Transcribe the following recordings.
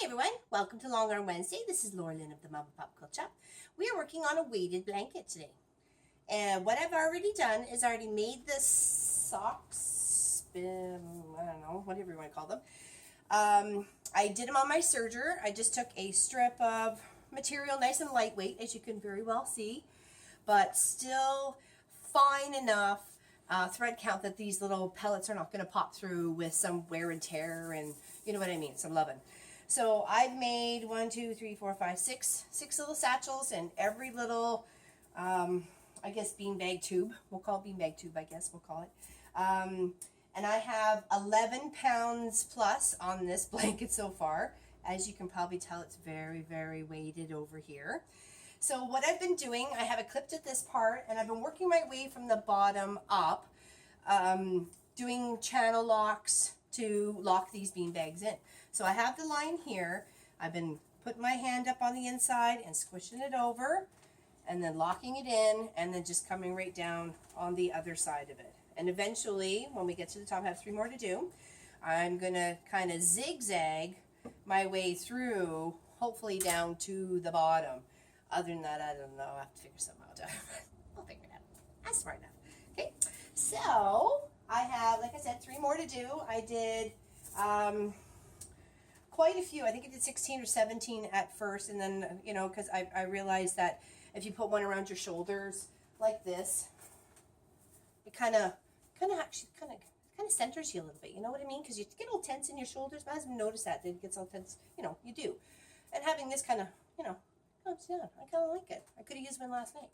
Hi everyone, welcome to Long Arm Wednesday. This is Laura Lynn of the Mama Pop Quilt Shop. We are working on a weighted blanket today. And what I've already done is already made the socks, I don't know, whatever you want to call them. I did them on my serger. I just took a strip of material, nice and lightweight, as you can very well see, but still fine enough thread count that these little pellets are not going to pop through with some wear and tear and you know what I mean, some loving. So I've made 6 little satchels, and every little, I guess beanbag tube, we'll call it beanbag tube, I guess we'll call it. And I have 11 pounds plus on this blanket so far. As you can probably tell, it's very, very weighted over here. So what I've been doing, I have it clipped at this part, and I've been working my way from the bottom up, doing channel locks to lock these bean bags in. So I have the line here. I've been putting my hand up on the inside and squishing it over, and then locking it in, and then just coming right down on the other side of it. And eventually, when we get to the top, I have 3 more to do. I'm gonna kind of zigzag my way through, hopefully down to the bottom. Other than that, I don't know. I'll have to figure something out. We'll figure it out. I'm smart enough. Okay, so I have, like I said, 3 more to do. I did quite a few. I think I did 16 or 17 at first, and then, you know, because I realized that if you put one around your shoulders like this, it kind of centers you a little bit. You know what I mean? Because you get all tense in your shoulders. My husband noticed that it gets all tense. You know, you do. And having this kind of, you know, comes down. I kind of like it. I could have used one last night.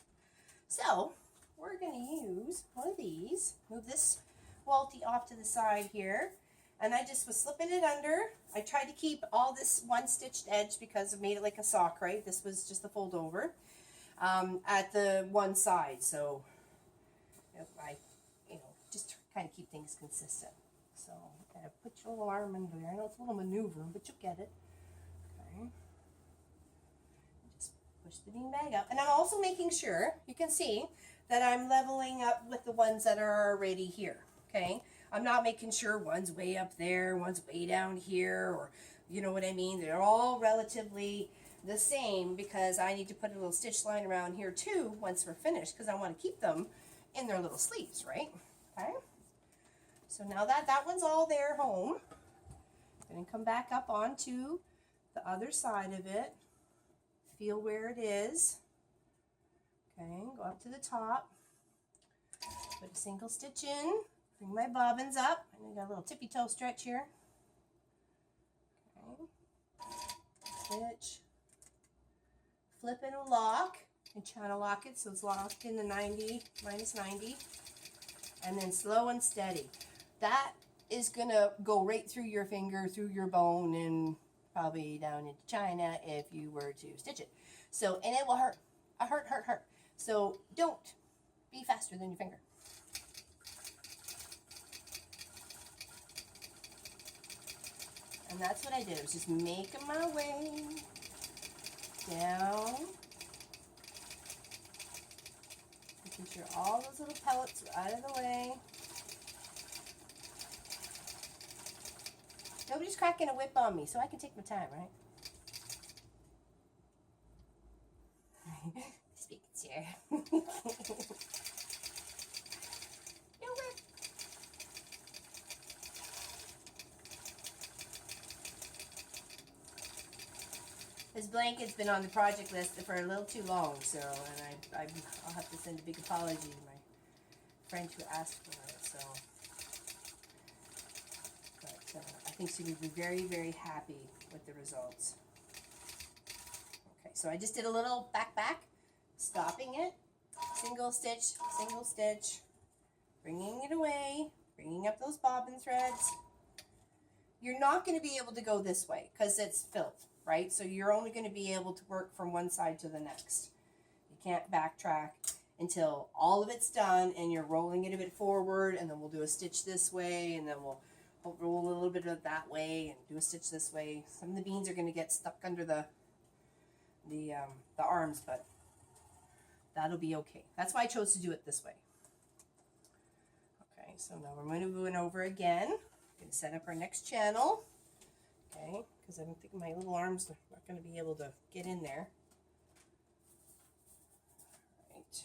So we're going to use one of these. Move this Walty off to the side here. And I just was slipping it under. I tried to keep all this one stitched edge because I made it like a sock, right? This was just the fold over at the one side. So I, you know, just kind of keep things consistent. So I'm going to put your little arm under there. I know it's a little maneuver, but you'll get it. Okay. Just push the bean bag up. And I'm also making sure, you can see, that I'm leveling up with the ones that are already here. Okay. I'm not making sure one's way up there, one's way down here, or you know what I mean? They're all relatively the same because I need to put a little stitch line around here too once we're finished because I want to keep them in their little sleeves, right? Okay. So now that that one's all there home, I'm going to come back up onto the other side of it. Feel where it is. Okay, go up to the top. Put a single stitch in. Bring my bobbins up. And I got a little tippy toe stretch here. Okay. Stitch. Flip and a lock. And channel lock it so it's locked in the 90, minus 90. And then slow and steady. That is going to go right through your finger, through your bone, and probably down into China if you were to stitch it. So, and it will hurt. Hurt. So don't be faster than your finger. And that's what I did. I was just making my way down. Making sure all those little pellets are out of the way. Nobody's cracking a whip on me, so I can take my time, right? Speak it, Sarah. No whip. This blanket's been on the project list for a little too long, so, and I'll have to send a big apology to my friend who asked for it, so. But I think she would be very, very happy with the results. Okay, so I just did a little back, stopping it, single stitch, bringing it away, bringing up those bobbin threads. You're not going to be able to go this way because it's filled, right? So you're only going to be able to work from one side to the next. You can't backtrack until all of it's done and you're rolling it a bit forward, and then we'll do a stitch this way, and then we'll roll a little bit of that way and do a stitch this way. Some of the beans are going to get stuck under the arms, but that'll be okay. That's why I chose to do it this way. Okay, so now we're moving over again. We're going to set up our next channel. Okay, because I don't think my little arms are not going to be able to get in there. Right.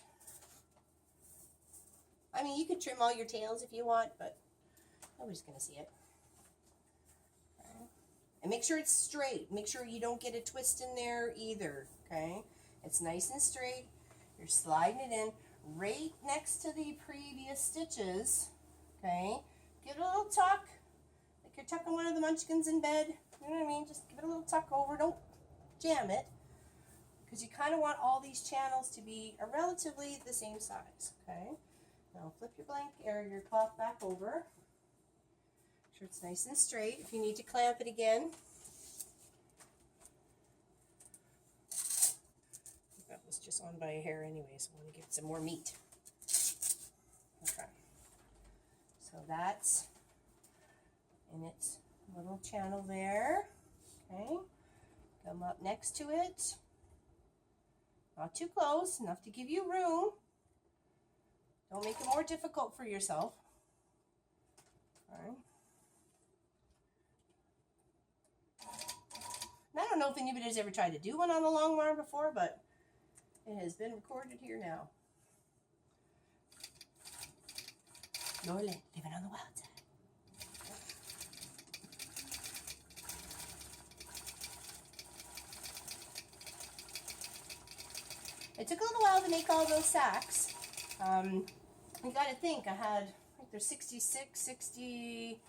I mean, you could trim all your tails if you want, but nobody's going to see it. Okay. And make sure it's straight. Make sure you don't get a twist in there either, okay? It's nice and straight. You're sliding it in right next to the previous stitches, okay? Give it a little tuck, like you're tucking one of the munchkins in bed. You know what I mean? Just give it a little tuck over. Don't jam it, because you kind of want all these channels to be relatively the same size, okay? Now flip your your cloth back over. Make sure it's nice and straight. If you need to clamp it again. That was just on by a hair anyway, so I want to give it some more meat. Okay. So that's in its little channel there. Okay. Come up next to it. Not too close, enough to give you room. Don't make it more difficult for yourself. All right. And I don't know if anybody's ever tried to do one on a long arm before, but it has been recorded here now. Norland, living on the wild side. It took a little while to make all those sacks. You got to think, I think there's 66, 60,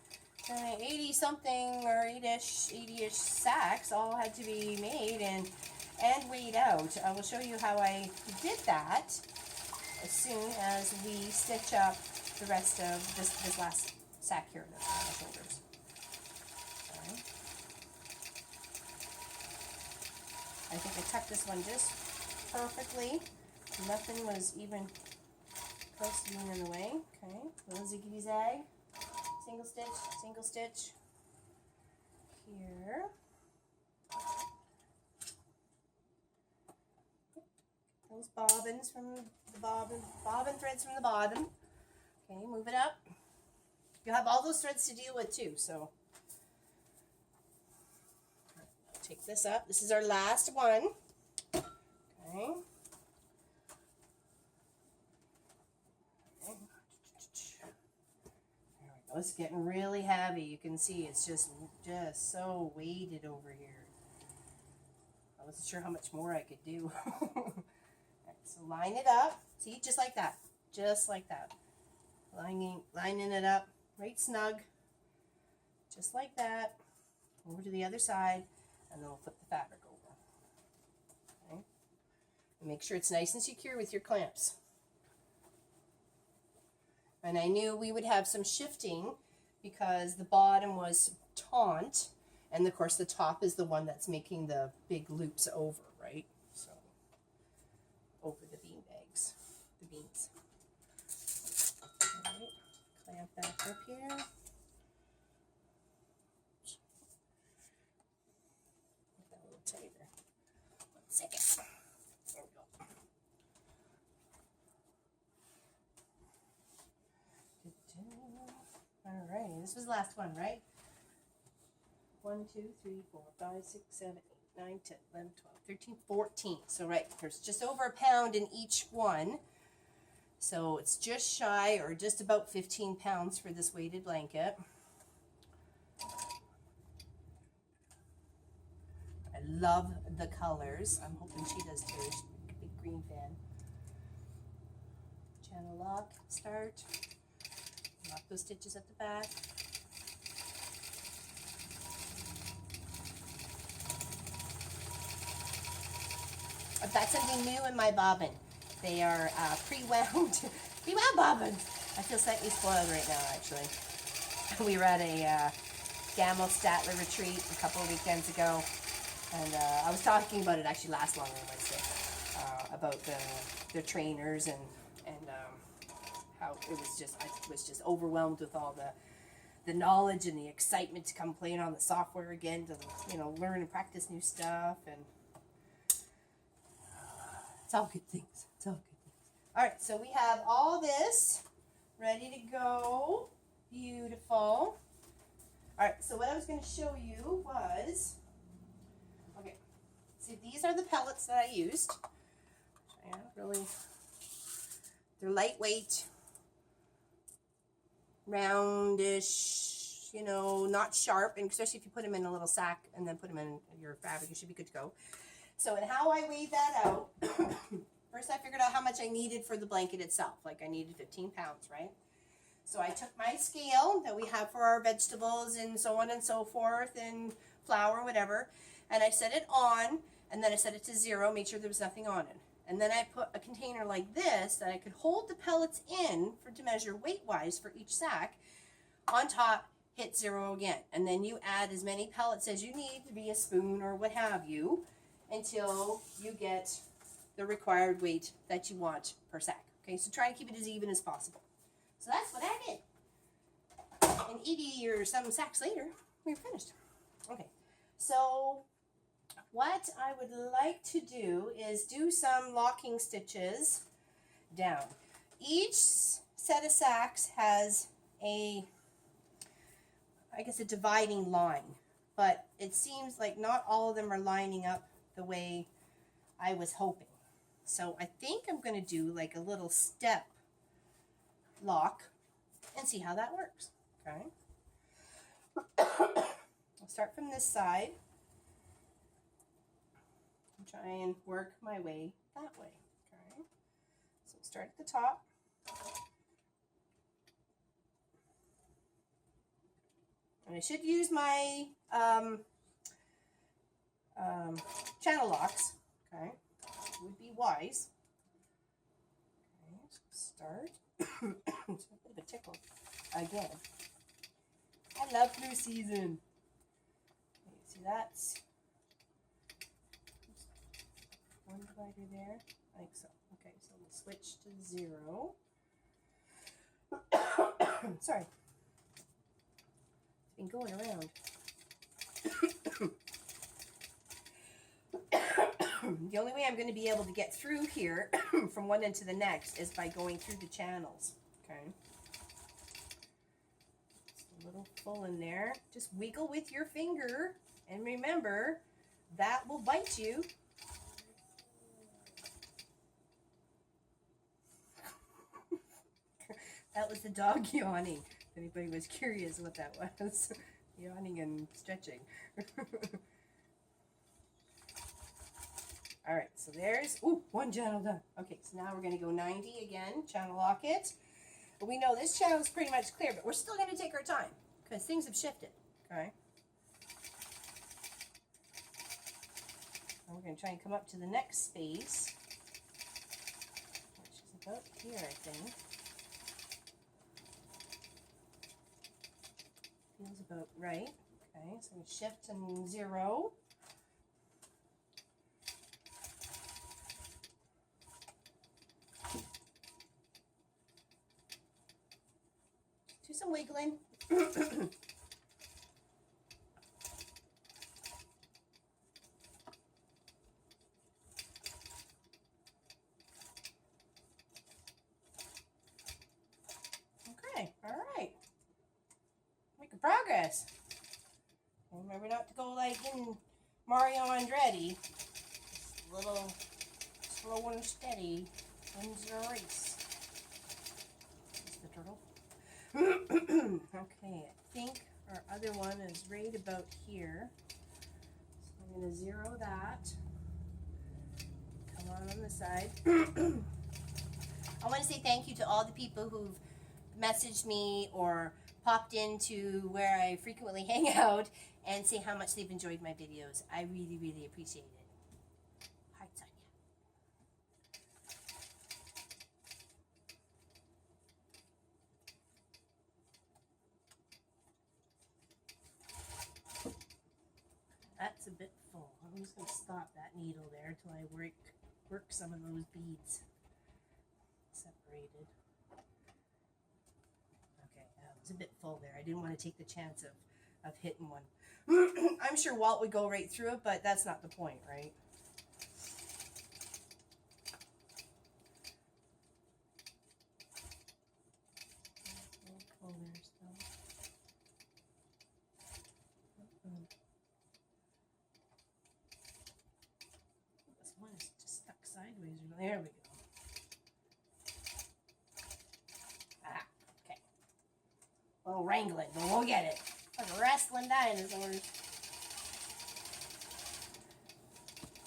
80 something or 80-ish sacks all had to be made and weighed out. I will show you how I did that as soon as we stitch up the rest of this last sack here that's on my shoulders. Okay. I think I tucked this one just perfectly. Nothing was even close to being in the way. Okay, little ziggity zag, single stitch here. Those bobbins from the bobbin threads from the bottom. Okay, move it up. You'll have all those threads to deal with too, so I'll take this up. This is our last one. Okay. It's getting really heavy. You can see it's just so weighted over here. I wasn't sure how much more I could do. Right, so line it up. See, just like that. Just like that. Lining it up right snug. Just like that. Over to the other side. And then we'll flip the fabric over. Okay. And make sure it's nice and secure with your clamps. And I knew we would have some shifting because the bottom was taunt, and of course the top is the one that's making the big loops over, right? So, over the bean bags, the beans. All right, clamp back up here. Make that a little tighter. 1 second. There we go. Alrighty, this was the last one, right? 1, 2, 3, 4, 5, 6, 7, 8, 9, 10, 11, 12, 13, 14. So right, there's just over a pound in each one. So it's just shy or just about 15 pounds for this weighted blanket. I love the colors. I'm hoping she does too. She's a big green fan. Channel lock, start. Lock those stitches at the back. I've got something new in my bobbin. They are pre-wound bobbins. I feel slightly spoiled right now, actually. We were at a Gamel Statler retreat a couple of weekends ago, and I was talking about it actually last Long Arm Wednesday, about the trainers and how it was just, I was just overwhelmed with all the knowledge and the excitement to come playing on the software again, to learn and practice new stuff, and it's all good things. It's all good things. All right, so we have all this ready to go. Beautiful. All right, so what I was going to show you was are the pellets that I used. Yeah, really, they're lightweight, roundish, you know, not sharp, and especially if you put them in a little sack and then put them in your fabric, you should be good to go. So, and how I weighed that out, first I figured out how much I needed for the blanket itself. Like I needed 15 pounds, right? So I took my scale that we have for our vegetables and so on and so forth, and flour, whatever, and I set it on, and then I set it to 0, made sure there was nothing on it. And then I put a container like this that I could hold the pellets in to measure weight-wise for each sack. On top, hit 0 again. And then you add as many pellets as you need to be a spoon or what have you until you get the required weight that you want per sack. Okay, so try to keep it as even as possible. So that's what I did. And 80 or some sacks later, we were finished. Okay, so what I would like to do is do some locking stitches down. Each set of sacks has a, I guess, a dividing line, but it seems like not all of them are lining up the way I was hoping. So I think I'm going to do like a little step lock and see how that works. Okay. I'll start from this side and try and work my way that way. Okay. So start at the top. And I should use my channel locks. Okay. Would be wise. Okay, so start. It's a bit of a tickle again. I love flu season. Okay, see, that's one divider there. I think so. Okay, so we'll switch to 0. Sorry. It's been going around. The only way I'm going to be able to get through here from one end to the next is by going through the channels. Okay. It's a little full in there. Just wiggle with your finger, and remember, that will bite you. That was the dog yawning. If anybody was curious what that was. Yawning and stretching. All right, so there's, one channel done. Okay, so now we're going to go 90 again, channel lock it. But we know this channel is pretty much clear, but we're still going to take our time because things have shifted, okay? And we're going to try and come up to the next space, which is about here, I think. Feels about right. Okay, so we shift to 0. Do some wiggling. Okay, all right. Making progress. Remember not to go like in Mario Andretti. Just a little slow and steady wins the race. Is the turtle? Okay, I think our other one is right about here. So I'm going to 0 that. Come on the side. I want to say thank you to all the people who've messaged me or popped into where I frequently hang out and say how much they've enjoyed my videos. I really, really appreciate it. Hearts on you. That's a bit full. I'm just going to stop that needle there until I work some of those beads separated. Okay, that was a bit full there. I didn't want to take the chance of hitting one. I'm sure Walt would go right through it, but that's not the point, right? Full there still. There we go. Ah, okay. A little wrangling, but we'll get it. Like wrestling dinosaurs.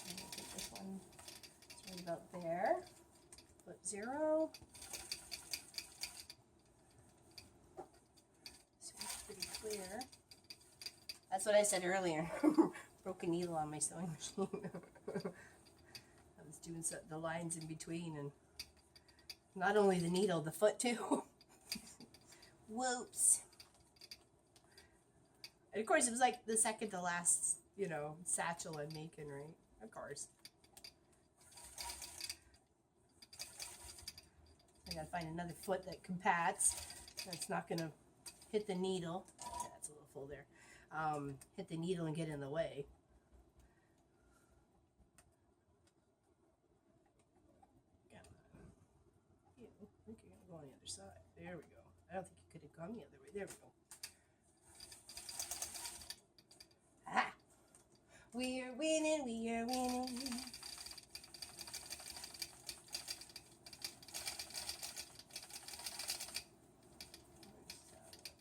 Take this one. It's right about there. Put 0. So it's pretty clear. That's what I said earlier. Broke a needle on my sewing machine. I was doing the lines in between, and not only the needle, the foot too. Whoops. And of course, it was like the second to last, you know, satchel I'm making, right? Of course. I gotta find another foot that compats. That's not gonna hit the needle. Yeah, that's a little full there. Hit the needle and get in the way. I think you're gonna go on the other side. There we go. I don't think you could have gone the other way. There we go. Ah! We are winning, we are winning.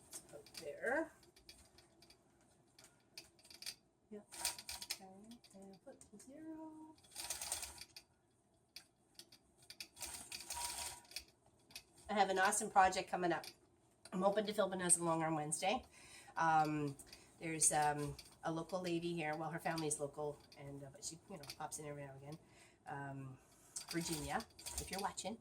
Let's put there. Yep. Okay, and put 0. I have an awesome project coming up. I'm hoping to film another long on Wednesday. There's a local lady here. Well, her family's local, and but she, you know, pops in every now and again. Virginia, if you're watching.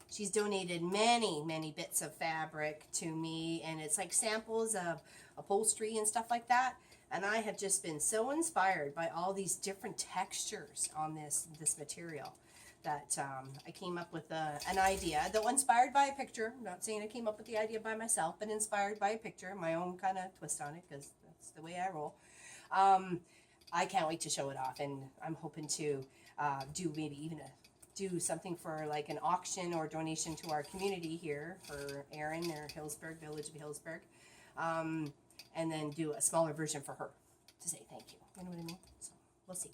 She's donated many bits of fabric to me, and it's like samples of upholstery and stuff like that. And I have just been so inspired by all these different textures on this material that I came up with an idea, though inspired by a picture. I'm not saying I came up with the idea by myself, but inspired by a picture, my own kind of twist on it, because that's the way I roll. I can't wait to show it off, and I'm hoping to do maybe even do something for like an auction or donation to our community here for Erin or Hillsburg, Village of Hillsburg, and then do a smaller version for her to say thank you. You know what I mean? So we'll see.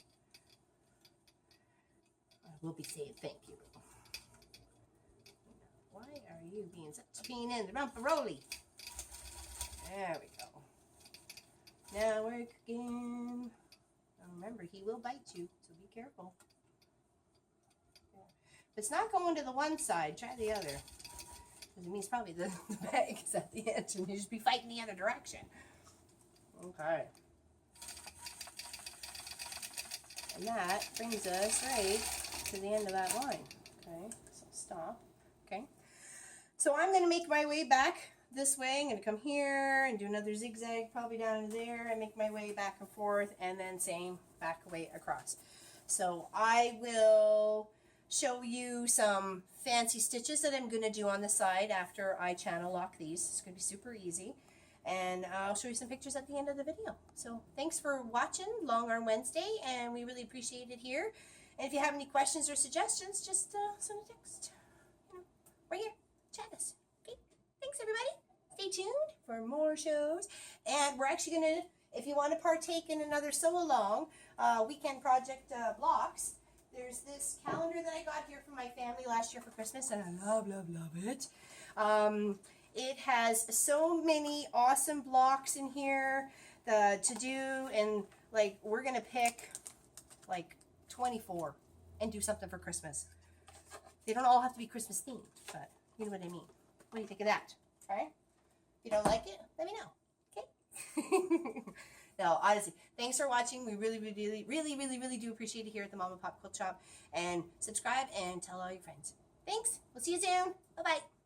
We'll be saying thank you. Why are you being such a pain in the rumparoli? There we go. Now we're cooking. Remember, he will bite you, so be careful. If it's not going to the one side, try the other. Because it means probably the bag is at the edge and you just be fighting the other direction. Okay. And that brings us right to the end of that line. Okay, so stop. Okay. So I'm going to make my way back this way. I'm going to come here and do another zigzag probably down to there and make my way back and forth, and then same back way across. So I will show you some fancy stitches that I'm going to do on the side after I channel lock these. It's going to be super easy, and I'll show you some pictures at the end of the video. So thanks for watching Long Arm Wednesday, and we really appreciate it here. And if you have any questions or suggestions, just send a text. You know, we're here. Chat us. Okay? Thanks, everybody. Stay tuned for more shows. And we're actually going to, if you want to partake in another sew-along weekend project blocks, there's this calendar that I got here from my family last year for Christmas, and I love it. It has so many awesome blocks in here to do, and like we're going to pick like 24 and do something for Christmas. They don't all have to be Christmas themed, but you know what I mean. What do you think of that? All right? If you don't like it, let me know. Okay? No, honestly, thanks for watching. We really do appreciate it here at the Mom and Pop Quilt Shop. And subscribe and tell all your friends. Thanks. We'll see you soon. Bye-bye.